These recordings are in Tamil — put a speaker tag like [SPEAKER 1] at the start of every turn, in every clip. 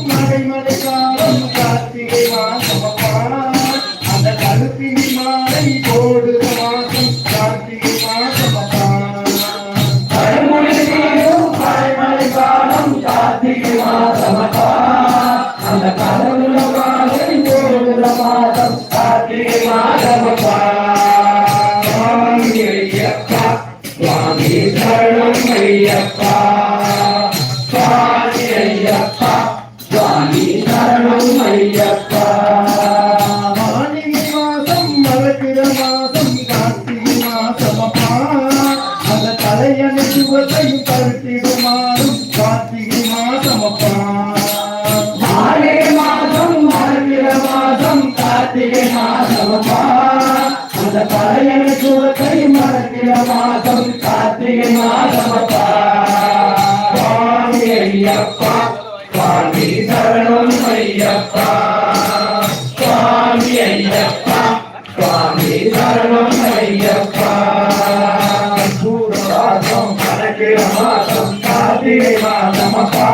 [SPEAKER 1] மழை மழை காலம் கார்த்திகை மாசமப்பா அந்த கழுத்தினி மாலை போடுற மாசம் கார்த்திகை மாசமப்பா மழை மழை காலம் கார்த்திகை மாசமப்பா அந்த கடவுள மாலை போடுற மாசம் கார்த்திகை மாசமப்பா சுவாமி ஐயப்பா சுவாமி சரணம் ஐயப்பா சுவாமி ஐயப்பா சுவாமி சரணம் ஐயப்பா மார்கழி மாசம் மலக்கிற மாசம் கார்த்திகை மாசமப்பா அந்த தலையணை சுவத்தையும் கருத்திடுமாறும் கார்த்திகை மாசமப்பா மார்கழி மாசம் மலக்கிற மாசம் கார்த்திகை மாசமப்பா அந்த தலையணை சுவத்தையும் மலக்கிற மாசம் கார்த்திகை மாசமப்பா சுவாமி ஐயப்பா சுவாமி சரணம் ஐயப்பா சுவாமி ஐயப்பா சுவாமி சரணம் ஐயப்பா பூரவாசம் கணக்கிற மாசம் கார்த்திகை மாசமப்பா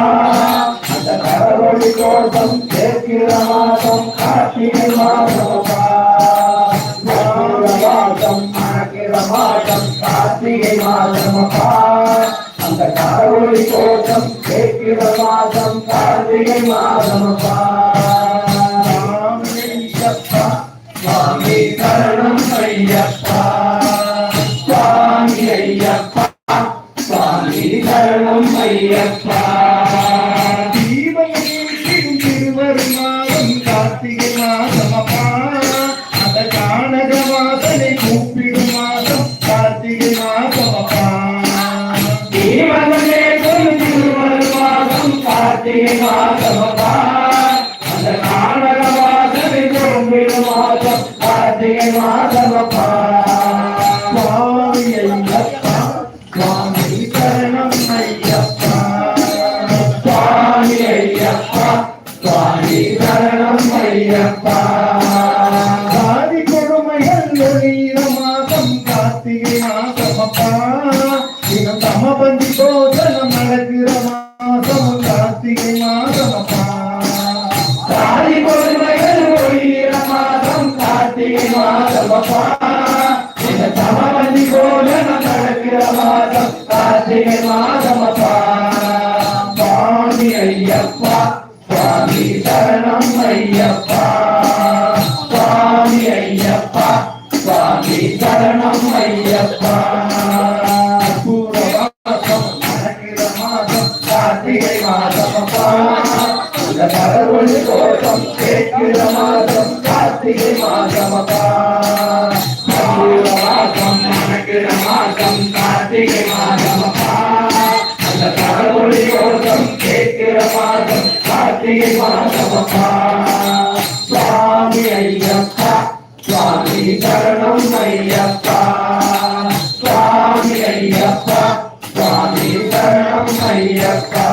[SPEAKER 1] அந்த கடவுளி கோஷம் கேட்கிற மாசம் கார்த்திகை மாசமப்பா பூரவாசம் கணக்கிற மாசம் கார்த்திகை மாசமப்பா அந்த கடவுளி கோஷம் கேட்கிற மாசம் கார்த்திகை மாசமப்பா ஐயப்பா சுவாமி சரணம் ஐயப்பா சுவாமி ஐயப்பா சுவாமி சரணம் ஐயப்பா தீபம் திருவரு மாதம் கார்த்திகை மாசமப்பா அந்த கானக வாசனை கூப்பிடும் மாதம் கார்த்திகை மாசமப்பா கார்த்திகை மாசமப்பா அந்த கானக வாசனை கூப்பிடும் மாதம் கார்த்திகை மாசமப்பா சுவாமி ஐயப்பா சுவாமி சரணம் ஐயப்பா சுவாமி ஐயப்பா சுவாமி சரணம் ஐயப்பா காதி கொடுமைகள் ஒளிர மாசம் கார்த்திகை மாசமப்பா தினம் சமபந்தி போதனம் நடக்கிற மாசம் கார்த்திகை மாசமப்பா காதி கொடுமைகள் ஒளிர மாசம் கார்த்திகை மாசமப்பா தினம் சமபந்தி போதனம் நடக்கிற மாசம் கார்த்திகை மாசமப்பா சுவாமி ஐயப்பா சுவாமி சரணம் ஐயப்பா சுவாமி ஐயப்பா சுவாமி சரணம் ஐயப்பா பூரவாசம் நடக்கிற மாதம் கார்த்திகை மாசமப்பா அந்த கடவுளி கோஷம் கேட்கிற மாதம் கார்த்திகை மாசமப்பா பூரவாசம் நடக்கிற மாதம் கார்த்திகை மாசமப்பா அந்த கடவுளி கோஷம் கேட்கிற மாதம் கார்த்திகை மாசமப்பா சுவாமி ஐயப்பா சுவாமி சரணம் ஐயப்பா சுவாமி ஐயப்பா சுவாமி சரணம் ஐயப்பா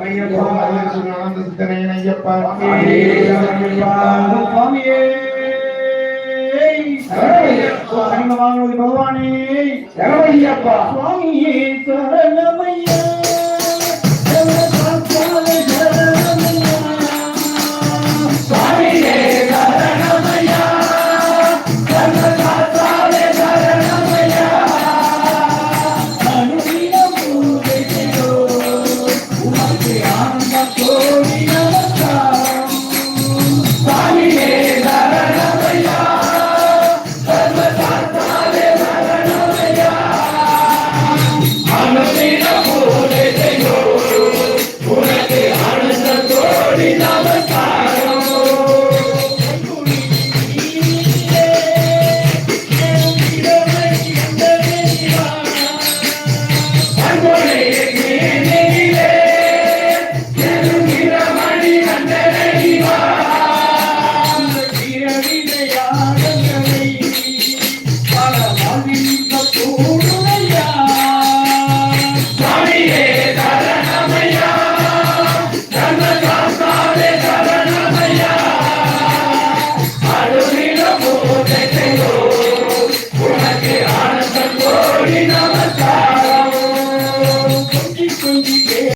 [SPEAKER 1] ஐயப்பா சுவாமியே பகவானே ஐயப்பா சுவாமியே சரணமையா